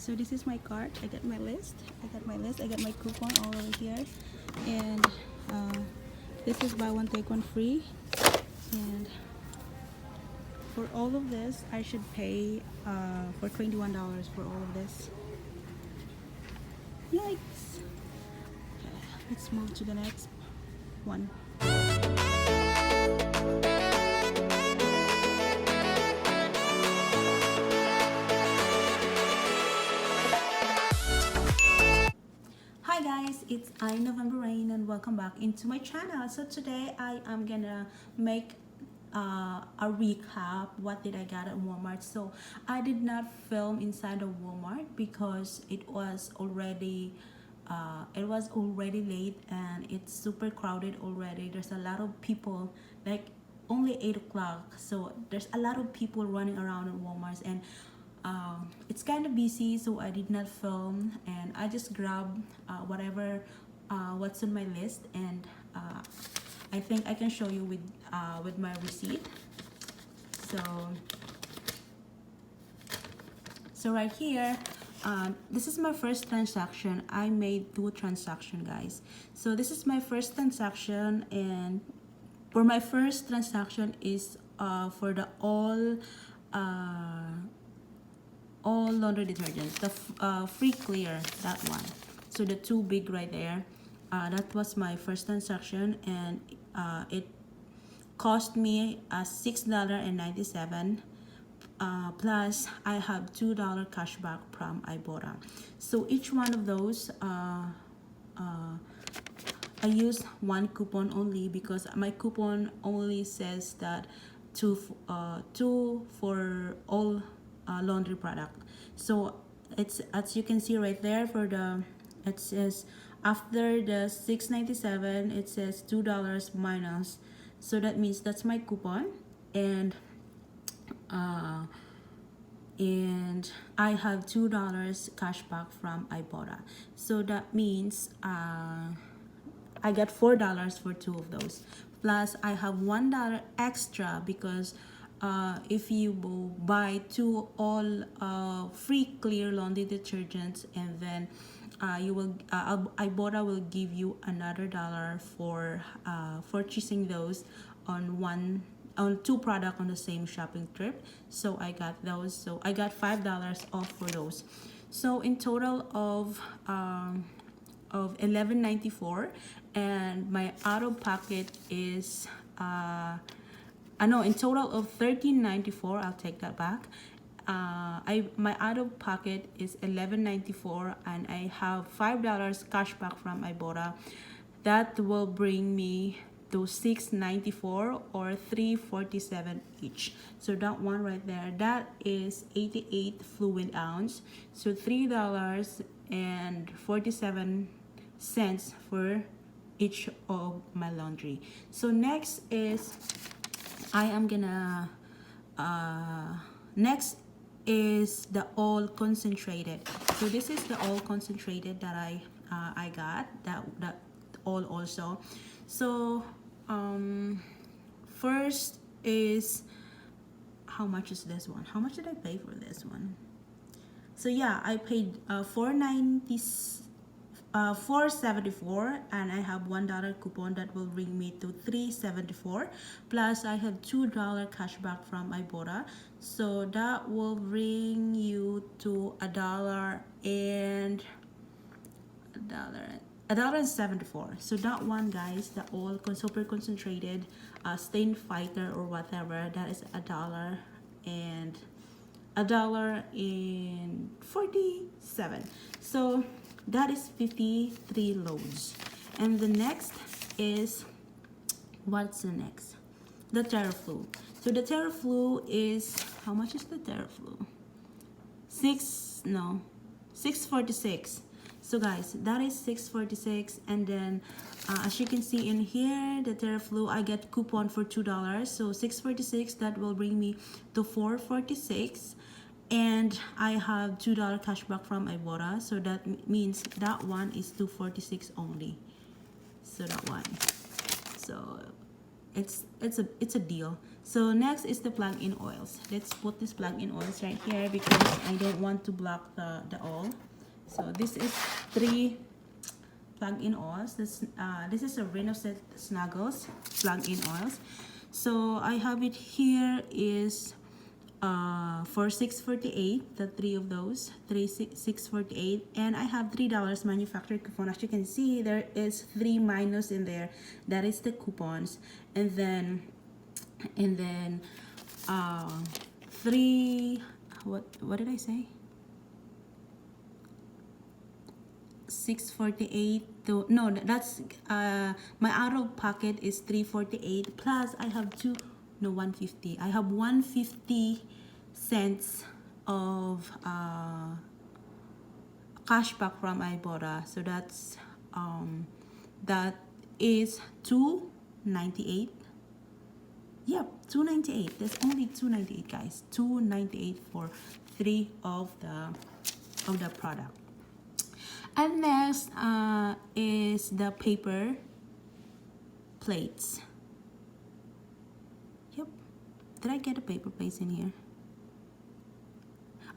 So this is my cart. I got my list. I got my coupon all over here, and this is buy one take one free. And for all of this, I should pay for $21 for all of this. Yikes! Okay, let's move to the next one. Hi guys, it's iNovemberain and welcome back into my channel. So today I am gonna make a recap. What did I get at Walmart? So I did not film inside of Walmart because it was already late and it's super crowded already. There's a lot of people, like only 8 o'clock, so there's a lot of people running around at Walmart, and it's kind of busy, so I did not film, and I just grabbed whatever what's on my list, and I think I can show you with my receipt. So right here, this is my first transaction. I made 2 transactions, guys. So this is my first transaction, and for my first transaction is for the all laundry detergents, the free clear, that one. So the 2 big right there, that was my first transaction, and it cost me $6.97, plus I have $2 cashback from IBOTTA. So each one of those, I used 1 coupon only because my coupon only says that two for all laundry product. So it's, as you can see right there, for the, it says after the $6.97 it says $2 minus, so that means that's my coupon, and I have $2 cashback from IBOTTA. So that means I got $4 for 2 of those, plus I have $1 extra because if you buy 2 all free clear laundry detergents, and then you will IBOTTA will give you another $1 for purchasing those on 2 products on the same shopping trip. So I got those, so I got $5 off for those. So in total of $11.94, and my out of pocket is no, in total of $13.94. I'll take that back. My out of pocket is $11.94, and I have $5 cashback from IBOTTA. That will bring me to $6.94 or $3.47 each. So that one right there, that is 88 fluid ounce. So $3.47 for each of my laundry. So next is next is the all concentrated. So this is the all concentrated that I got, that all also. So first is, how much is this one? How much did I pay for this one? So yeah, I paid $4.74, and I have $1 coupon that will bring me to $3.74, plus I have $2 cashback from IBOTTA, so that will bring you to $1.74. So that one, guys, the all super concentrated stain fighter or whatever, that is $1.47. So that is 53 loads. And the next is, what's the next? The TerraFlu. So the TerraFlu is, how much is the TerraFlu? $6.46. So guys, that is $6.46, and then as you can see in here, the TerraFlu, I get coupon for $2, so $6.46, that will bring me to $4.46. And I have $2 cashback from IBOTTA, so that means that one is $2.46 only. So that one, so it's a deal. So next is the plug-in oils. Let's put this plug-in oils right here because I don't want to block the oil. So this is 3 plug-in oils. This is a Reno Snuggles plug-in oils. So I have it here is for $6.48, the 3 of those, $6.48, and I have $3 manufacturer coupon. As you can see, there is 3 minus in there. That is the coupons, and then 3, what did I say? 648 to, no, that's my out of pocket is 348 plus I have 150. I have 150 cents of cashback from iBOTTA. So that's that is 298. Yep, 298. That's only 298, guys. 298 for 3 of the product. And next is the paper plates. Yep. Did I get the paper plates in here?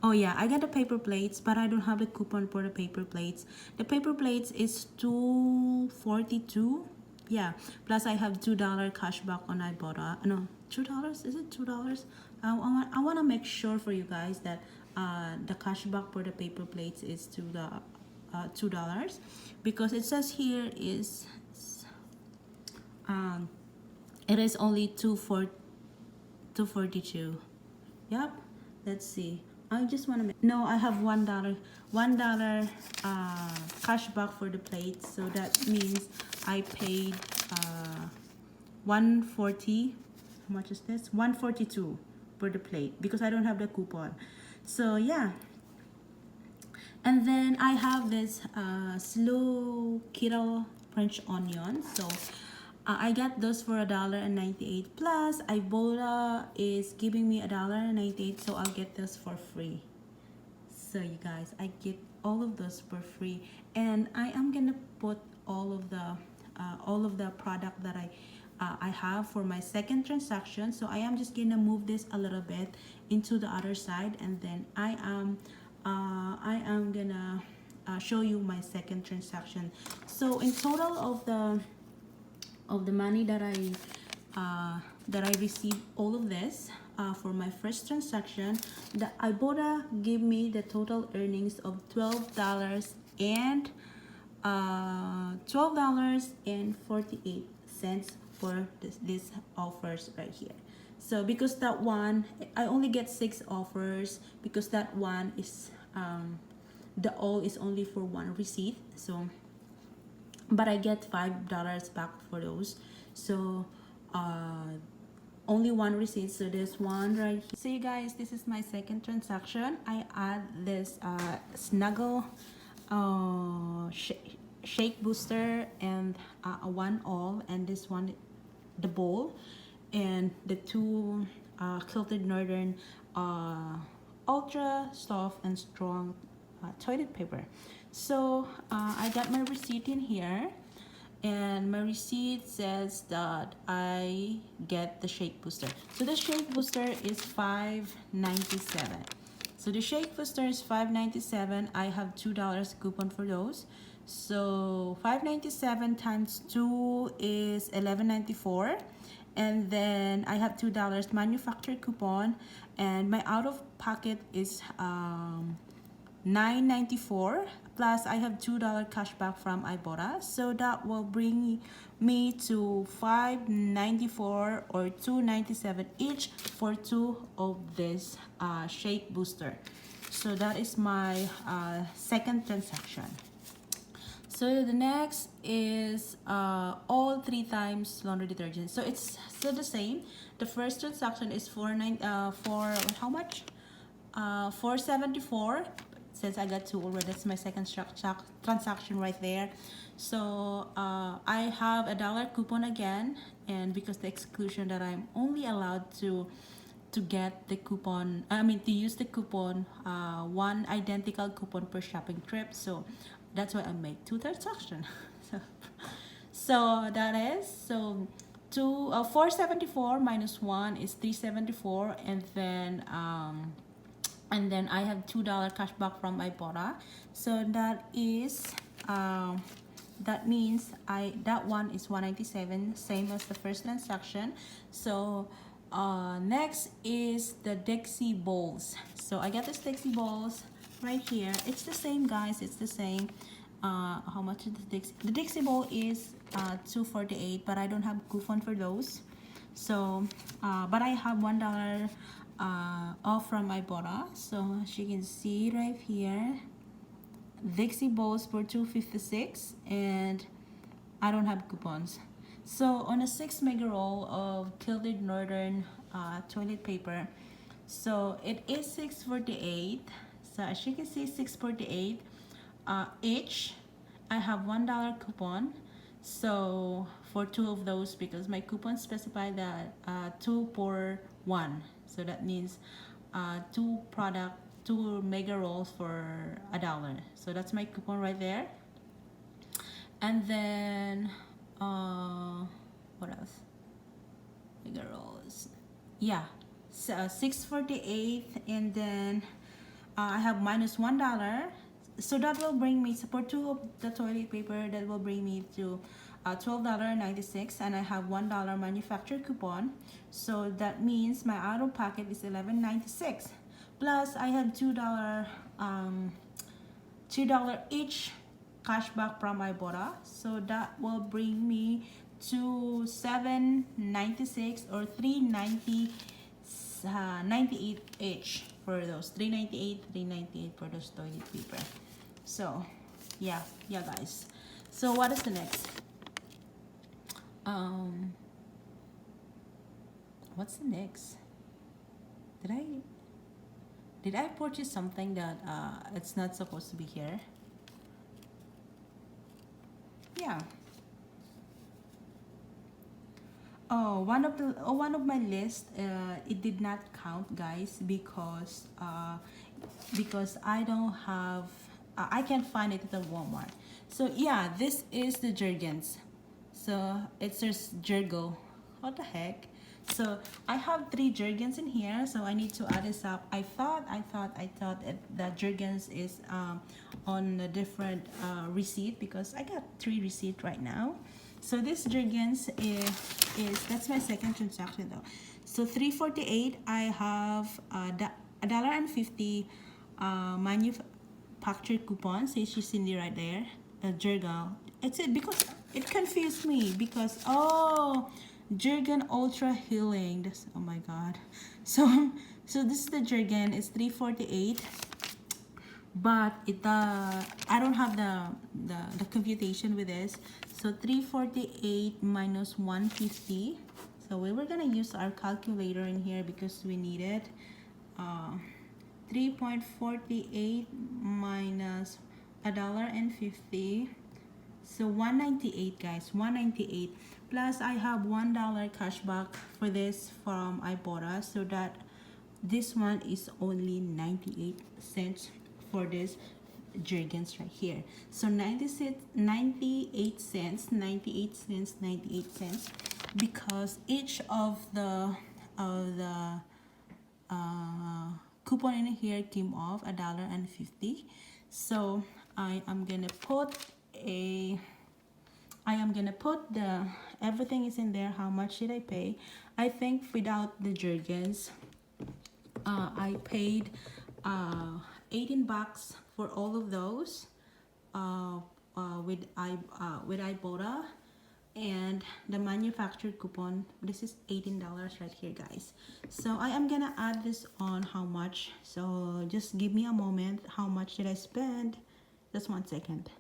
Oh yeah, I got the paper plates, but I don't have the coupon for the paper plates. The paper plates is $2.42. Yeah, plus I have $2 cashback on iBOTTA. No, $2? Is it $2? I want to make sure for you guys that the cashback for the paper plates is $2 because it says here is it is only $2.42. Yep. Let's see. I just want to make, no, I have $1 cashback for the plates, so that means I paid $140. How much is this? $142 for the plate because I don't have the coupon. So yeah. And then I have this slow kettle French onion. So I got those for $1.98 plus iBOTTA is giving me $1.98, so I'll get this for free. So you guys, I get all of those for free, and I am gonna put all of the product that I have for my second transaction. So I am just gonna move this a little bit into the other side, and then I am gonna show you my second transaction. So in total of the money that I received, all of this for my first transaction, the iBOTTA gave me the total earnings of $12.48 for this offers right here. So because that one, I only get 6 offers because that one is the all is only for 1 receipt. So but I get $5 back for those. So only 1 receipt, so there's one right here. So you guys, this is my second transaction. I add this snuggle shake booster and one all, and this one the bowl, and the 2 Quilted Northern ultra soft and strong toilet paper. So I got my receipt in here, and my receipt says that I get the shake booster. So the shake booster is $5.97. So the shake booster is $5.97. I have $2 coupon for those. So $5.97 times 2 is $11.94. And then I have $2 manufacturer coupon, and my out of pocket is $9.94 plus I have $2 cashback from iBOTTA, so that will bring me to $5.94 or $2.97 each for 2 of this shake booster. So that is my second transaction. So the next is all 3 times laundry detergent. So it's still the same. The first transaction is for how much? $4.74. Since I got 2 already, that's my second transaction right there. So I have $1 coupon again, and because the exclusion that I'm only allowed to get the coupon, to use the coupon, 1 identical coupon per shopping trip. So that's why I make 2 transactions. So that is, so 474 minus 1 is 374, and then I have $2 cashback from iBOTTA. So that is that means that one is 197, same as the first transaction. So next is the Dixie bowls. So I got this Dixie bowls right here. It's the same, guys, it's the same. How much is the Dixie? The Dixie bowl is $2.48, but I don't have coupon for those. So but I have $1 off from iBOTTA. So as you can see right here, Dixie bowls for $2.56, and I don't have coupons. So on a 6 mega roll of Gilded Northern toilet paper, so it is $6.48. So as you can see, $6.48 each. I have $1 coupon, so for 2 of those, because my coupon specified that 2 for 1, so that means 2 mega rolls for $1. So that's my coupon right there. And then what else? Mega rolls, yeah, so $6.48, and then I have minus $1. So that will bring me, for 2 of the toilet paper, that will bring me to $12.96, and I have $1 manufacturer coupon. So that means my out of pocket is $11.96. Plus I have $2 each cashback from iBOTTA. So that will bring me to $7.96 or $3.98 each for those. $3.98 for those toilet paper. So yeah guys. So what is the next? What's the next? Did I purchase something that it's not supposed to be here? Yeah. Oh, one of my list, it did not count, guys, because I don't have, I can't find it at the Walmart. So yeah, this is the Jergens. So it says Jergo. What the heck? So I have 3 Jergens in here, so I need to add this up. I thought that Jergens is on a different receipt, because I got 3 receipts right now. So this Jergens is that's my second transaction though. So $3.48, I have $1.50 manufacturer coupon. Says you see right there, Jergo. It's it because it confused me, because Jergen Ultra Healing. This, oh my god. So this is the Jergen. It's $3.48, but it I don't have the computation with this. So $3.48 minus $1.50. So we were gonna use our calculator in here because we need it. 3.48 minus $1.50. So $1.98, guys. $1.98. Plus I have $1 cashback for this from iBOTTA, so that this one is only 98 cents for this Jergens right here. So 98 cents, because each of the coupon in here came off $1.50. So I am gonna put the everything is in there. How much did I pay? I think without the Jergens, I paid 18 bucks for all of those with iBOTTA, and the manufacturer coupon, this is $18 right here, guys. So I am gonna add this on how much. So just give me a moment. How much did I spend? Just 1 second.